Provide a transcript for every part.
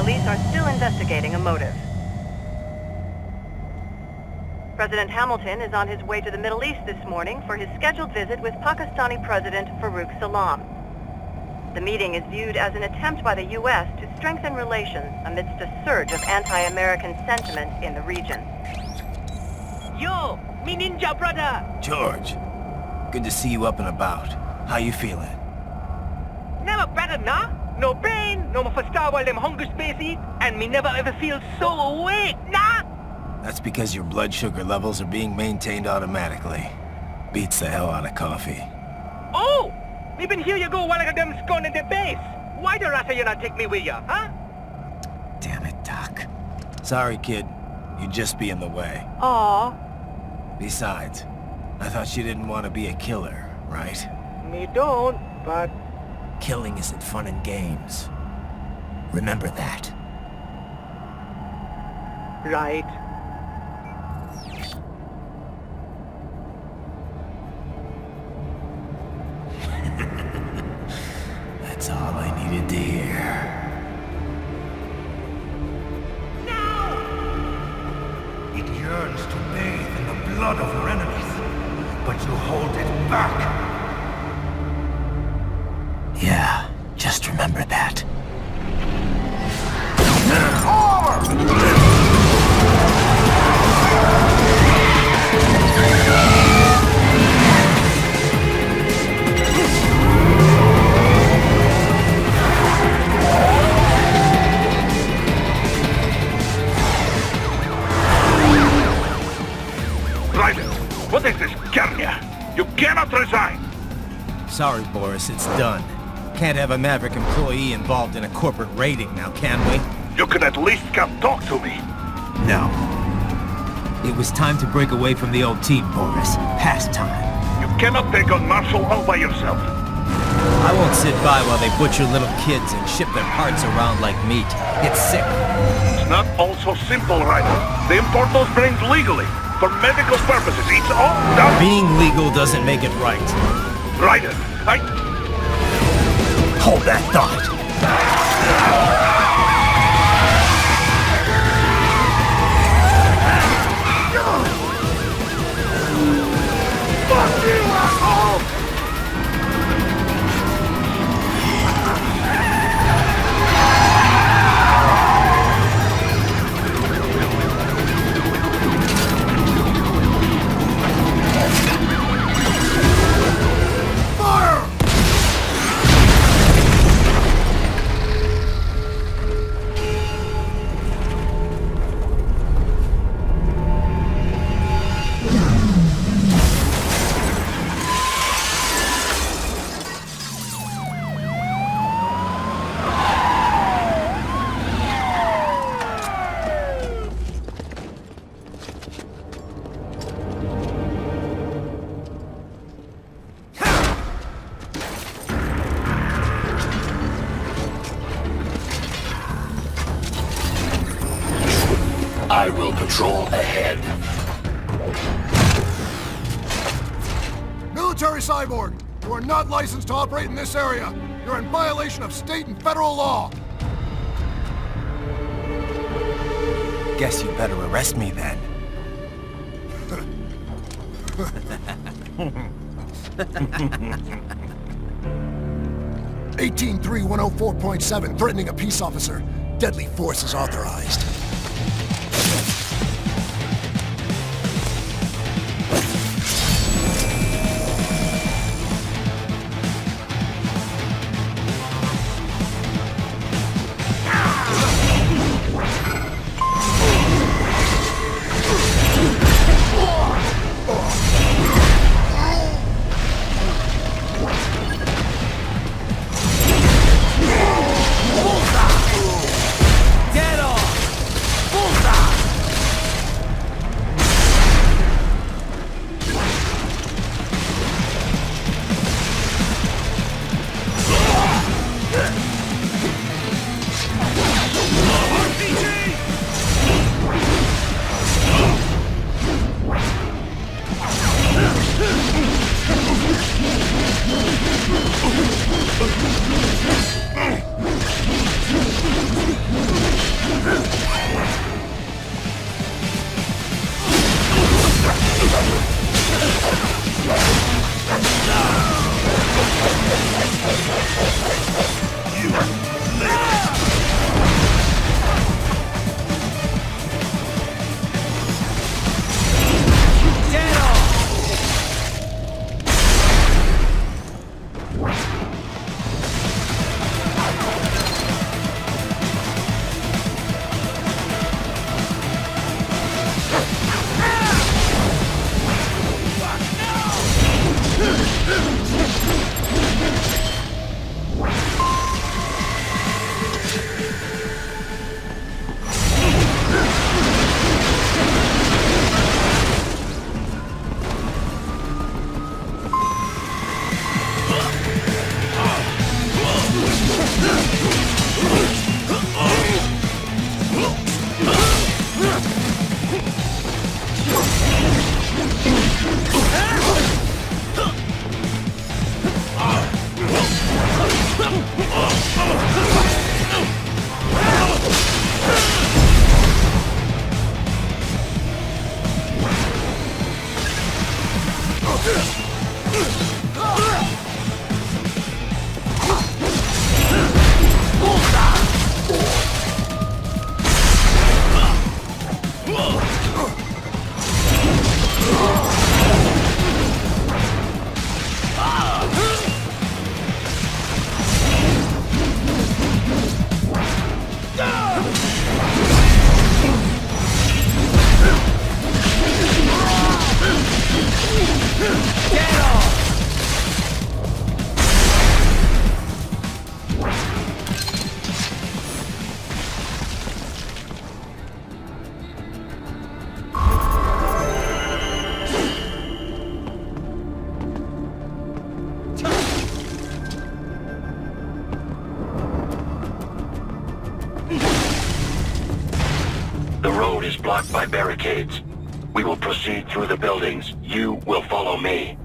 police are still investigating a motive. President Hamilton is on his way to the Middle East this morning for his scheduled visit with Pakistani President Farouk Salam. The meeting is viewed as an attempt by the U.S. to strengthen relations amidst a surge of anti-American sentiment in the region. Yo, me ninja brother! George, good to see you up and about. How you feeling? Never better, nah? No pain, no more for star while them hunger space eat, and me never ever feel so awake, nah? That's because your blood sugar levels are being maintained automatically. Beats the hell out of coffee. Oh! Me been here you go while I got them scone in the base. Why the rasta you not take me with ya, huh? Damn it, Doc. Sorry, kid. You'd just be in the way. Aw. Besides, I thought you didn't want to be a killer, right? Me don't, but... Killing isn't fun and games. Remember that. Right. That's all I needed to hear. It yearns to bathe in the blood of your enemies, but you hold it back. Yeah, just remember that. What is this, Kenya? You cannot resign! Sorry, Boris, it's done. Can't have a Maverick employee involved in a corporate raiding now, can we? You can at least come talk to me. No. It was time to break away from the old team, Boris. Past time. You cannot take on Marshall all by yourself. I won't sit by while they butcher little kids and ship their parts around like meat. It's sick. It's not all so simple, Ryder. They import those brains legally. For medical purposes, it's all done. Being legal doesn't make it right. Ryder, Hold that thought. Fuck you, asshole! I will patrol ahead. Military cyborg, you are not licensed to operate in this area. You're in violation of state and federal law. Guess you better arrest me then. 18-3104.7, threatening a peace officer. Deadly force is authorized. Get off! The road is blocked by barricades. We will proceed through the buildings. You will follow me.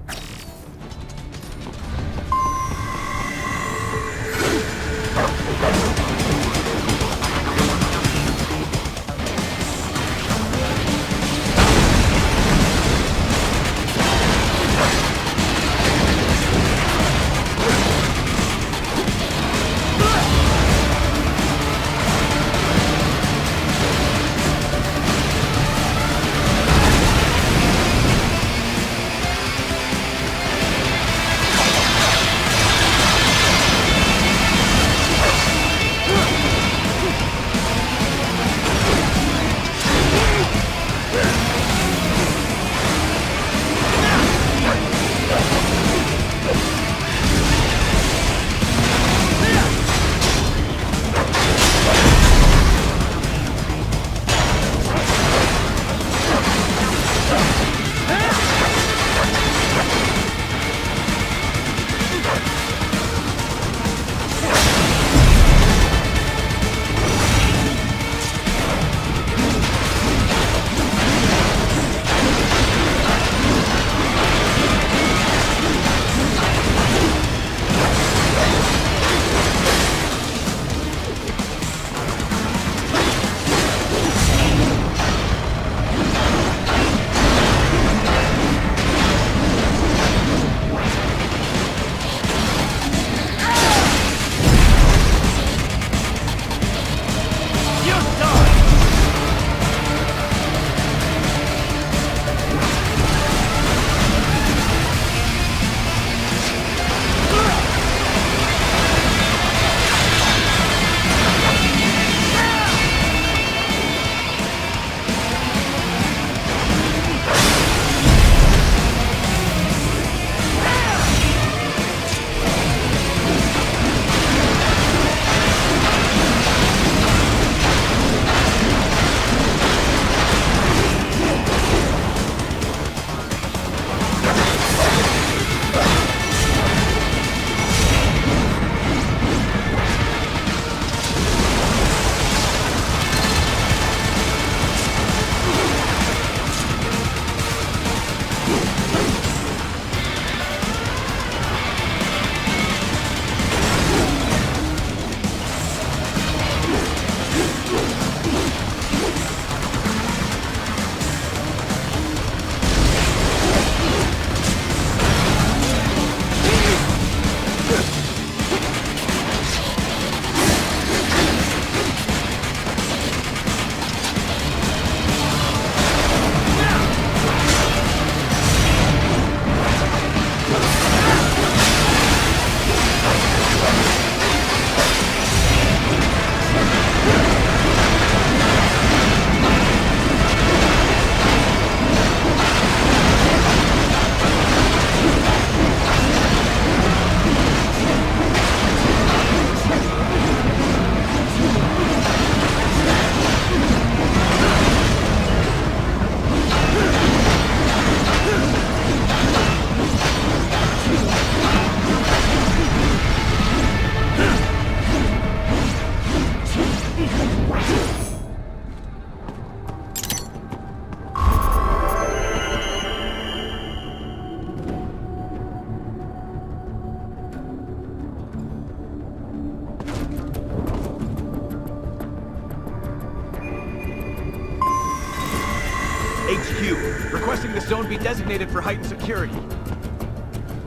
HQ, requesting the zone be designated for heightened security.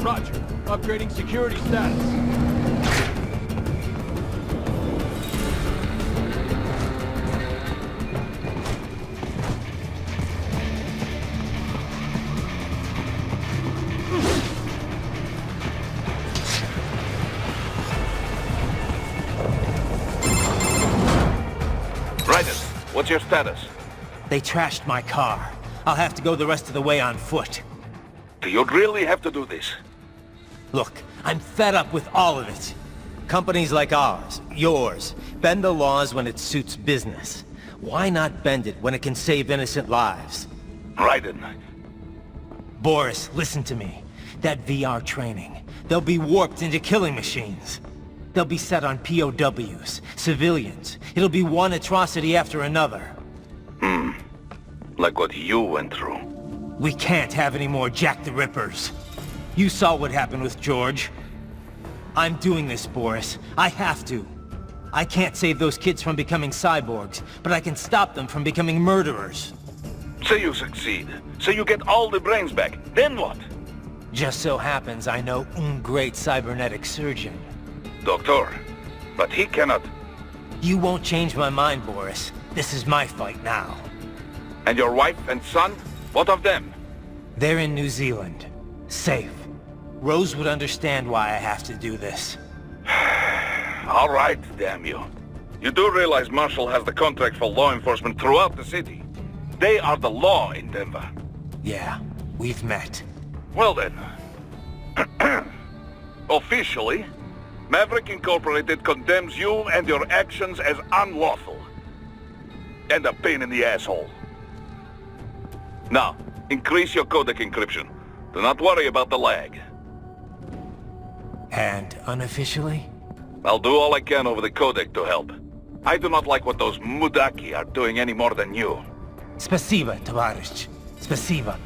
Roger. Upgrading security status. What's your status? They trashed my car. I'll have to go the rest of the way on foot. Do you really have to do this? Look, I'm fed up with all of it. Companies like ours, yours, bend the laws when it suits business. Why not bend it when it can save innocent lives? Raiden. Boris, listen to me. That VR training, they'll be warped into killing machines. They'll be set on POWs, civilians. It'll be one atrocity after another. Like what you went through. We can't have any more Jack the Rippers. You saw what happened with George. I'm doing this, Boris. I have to. I can't save those kids from becoming cyborgs, but I can stop them from becoming murderers. Say you succeed. Say you get all the brains back. Then what? Just so happens I know a great cybernetic surgeon. Doctor. But he cannot... You won't change my mind, Boris. This is my fight now. And your wife and son? What of them? They're in New Zealand. Safe. Rose would understand why I have to do this. All right, damn you. You do realize Marshall has the contract for law enforcement throughout the city. They are the law in Denver. Yeah, we've met. Well then. Officially, Maverick Incorporated condemns you and your actions as unlawful. And a pain in the asshole. Now, increase your codec encryption. Do not worry about the lag. And unofficially? I'll do all I can over the codec to help. I do not like what those mudaki are doing any more than you. Спасибо, товарищ. Спасибо.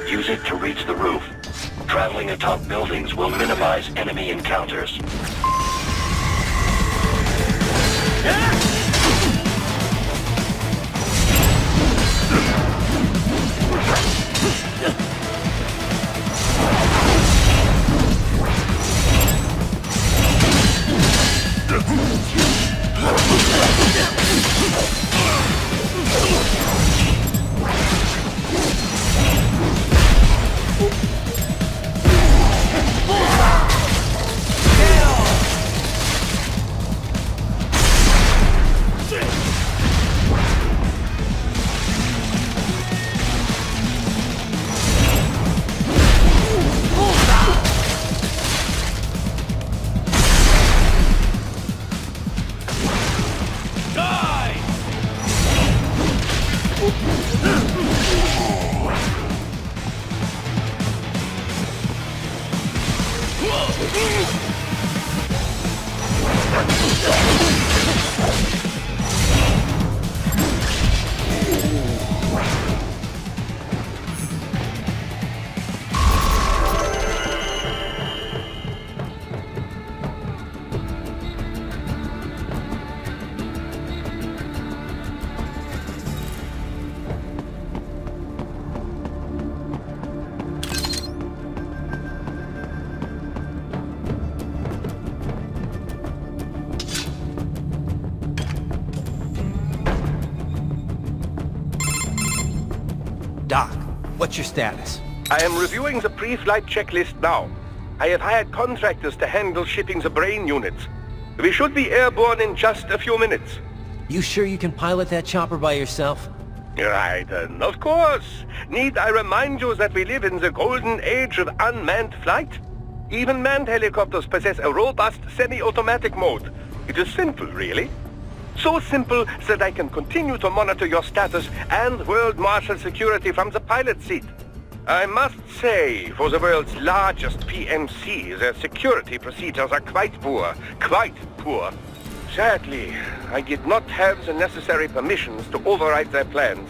Use it to reach the roof. Traveling atop buildings will minimize enemy encounters. What's your status? I am reviewing the pre-flight checklist now. I have hired contractors to handle shipping the brain units. We should be airborne in just a few minutes. You sure you can pilot that chopper by yourself? Right, of course. Need I remind you that we live in the golden age of unmanned flight? Even manned helicopters possess a robust semi-automatic mode. It is simple, really. So simple that I can continue to monitor your status and world marshal security from the pilot seat. I must say, for the world's largest PMC, their security procedures are quite poor. Quite poor. Sadly, I did not have the necessary permissions to override their plans.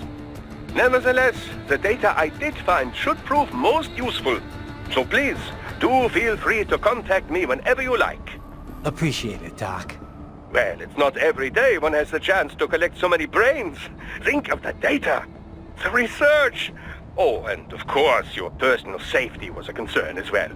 Nevertheless, the data I did find should prove most useful. So please, do feel free to contact me whenever you like. Appreciate it, Doc. Well, it's not every day one has the chance to collect so many brains. Think of the data, the research. Oh, and of course, your personal safety was a concern as well.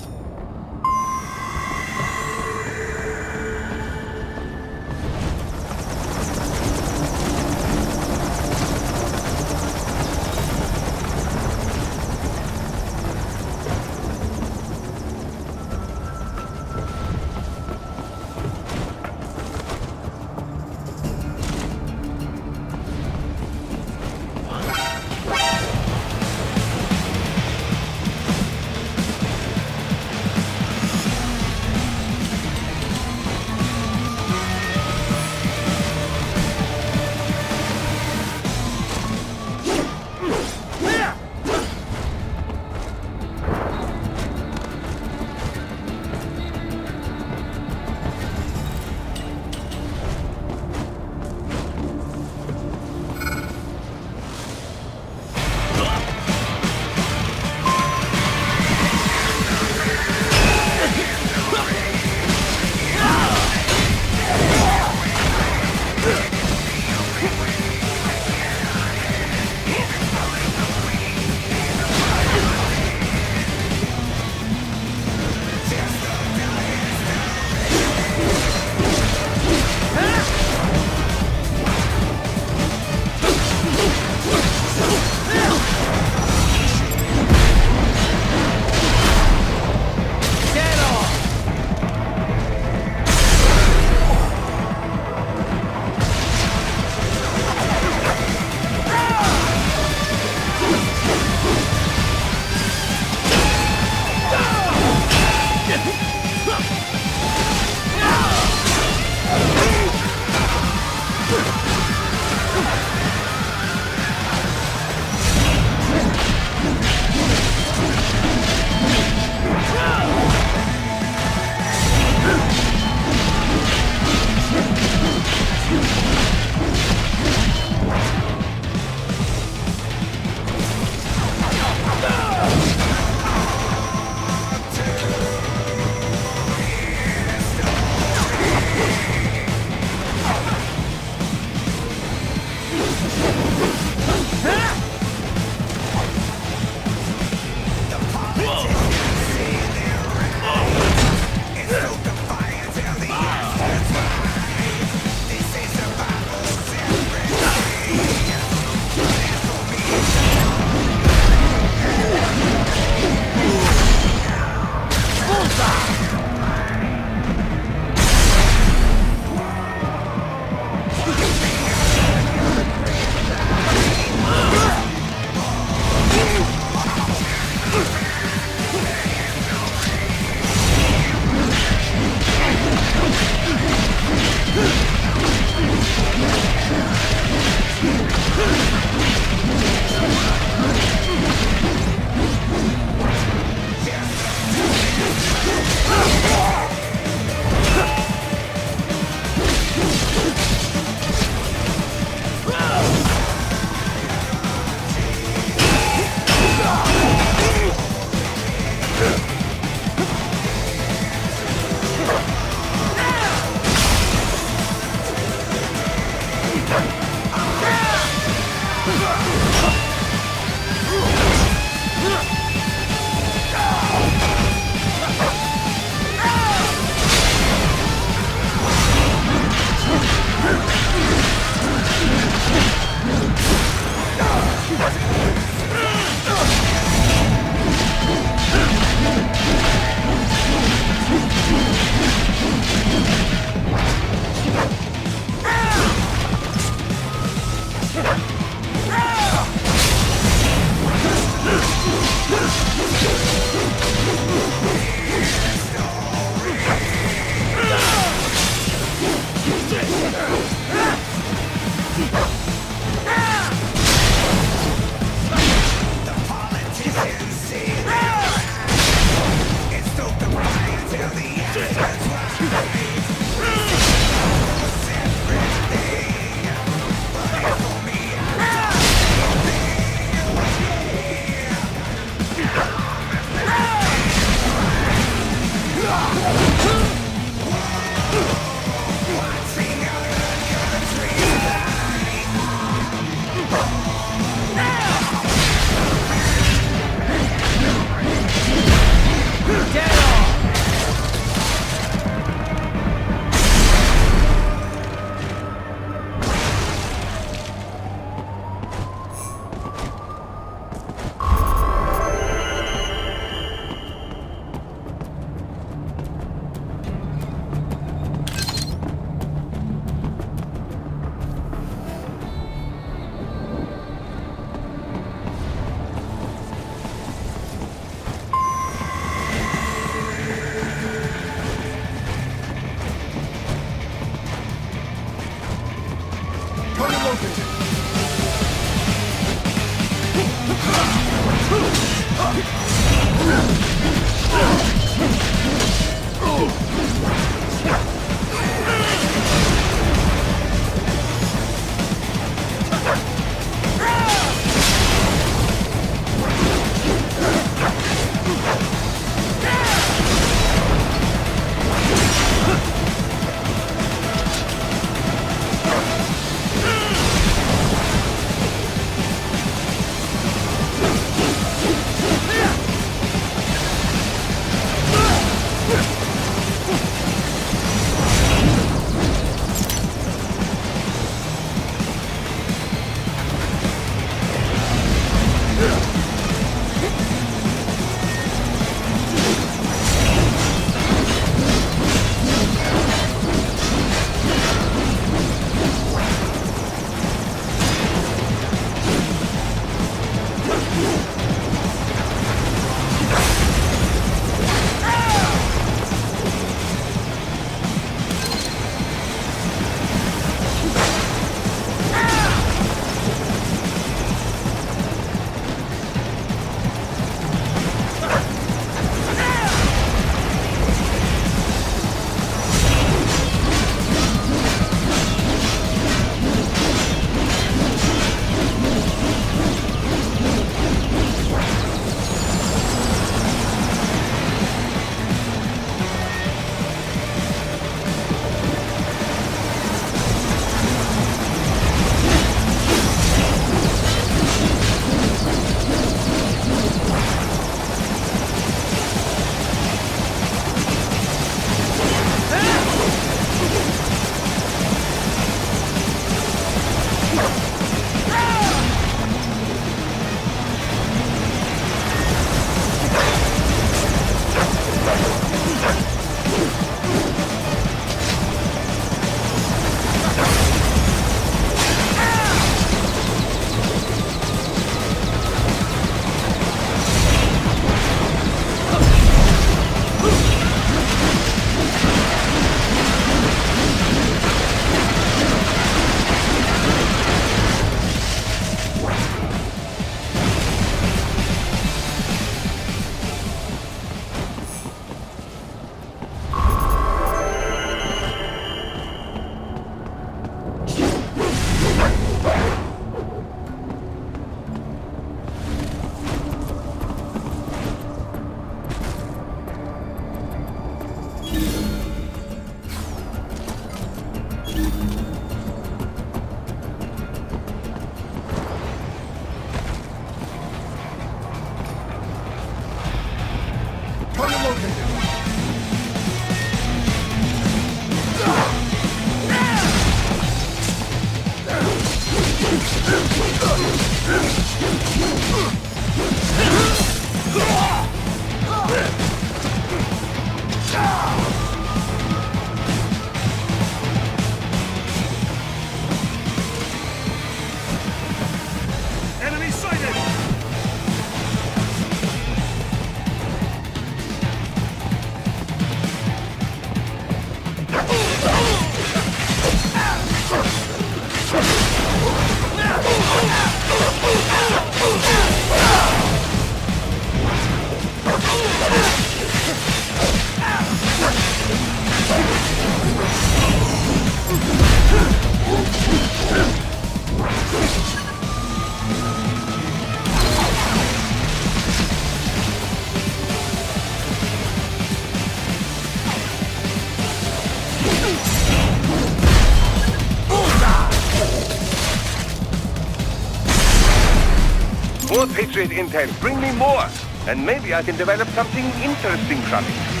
more Patriot intel. Bring me more. And maybe I can develop something interesting from it.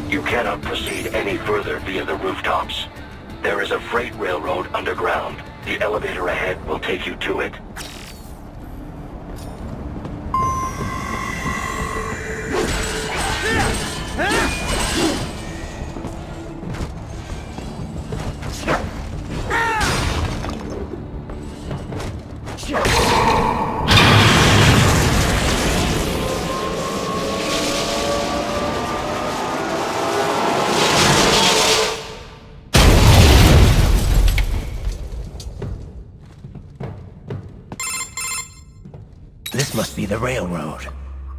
You cannot proceed any further via the rooftops. There is a freight railroad underground. The elevator ahead will take you to it. This must be the railroad.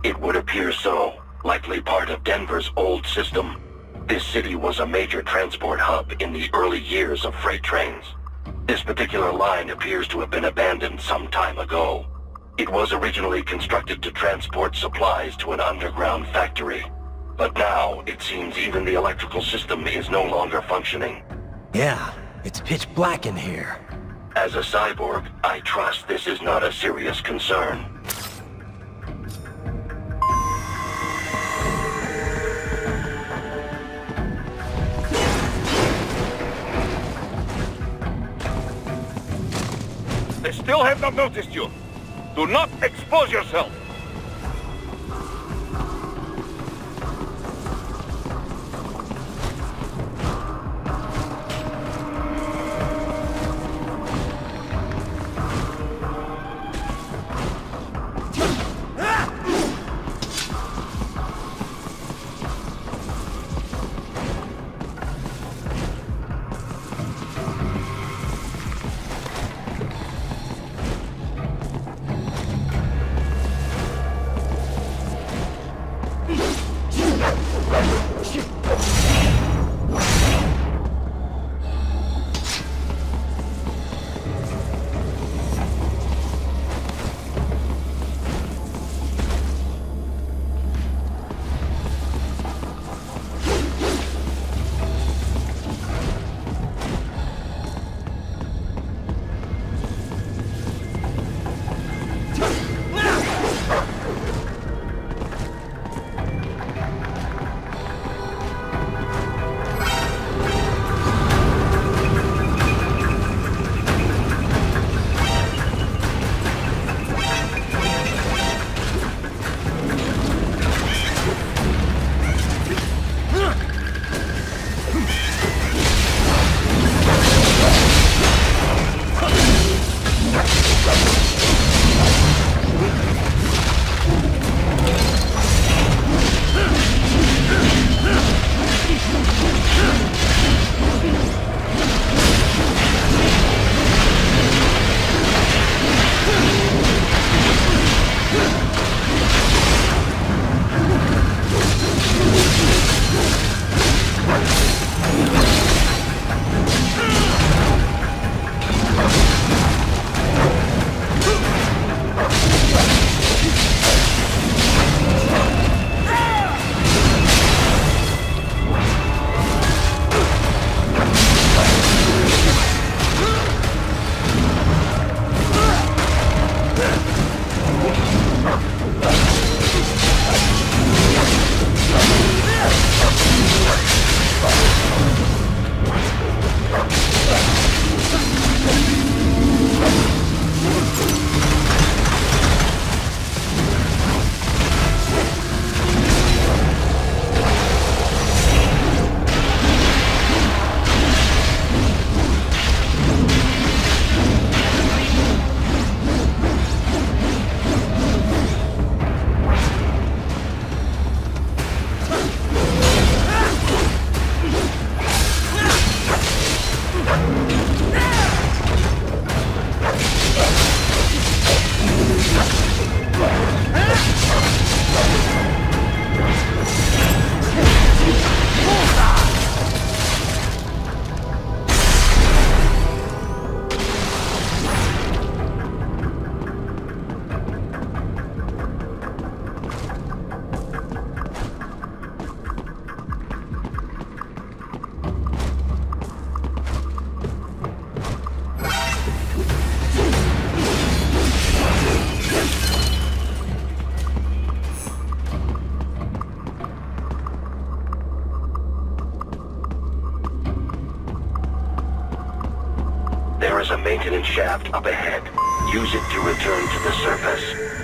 It would appear so. Likely part of Denver's old system. This city was a major transport hub in the early years of freight trains. This particular line appears to have been abandoned some time ago. It was originally constructed to transport supplies to an underground factory. But now, it seems even the electrical system is no longer functioning. Yeah, it's pitch black in here. As a cyborg, I trust this is not a serious concern. They still have not noticed you. Do not expose yourself. There is a maintenance shaft up ahead. Use it to return to the surface.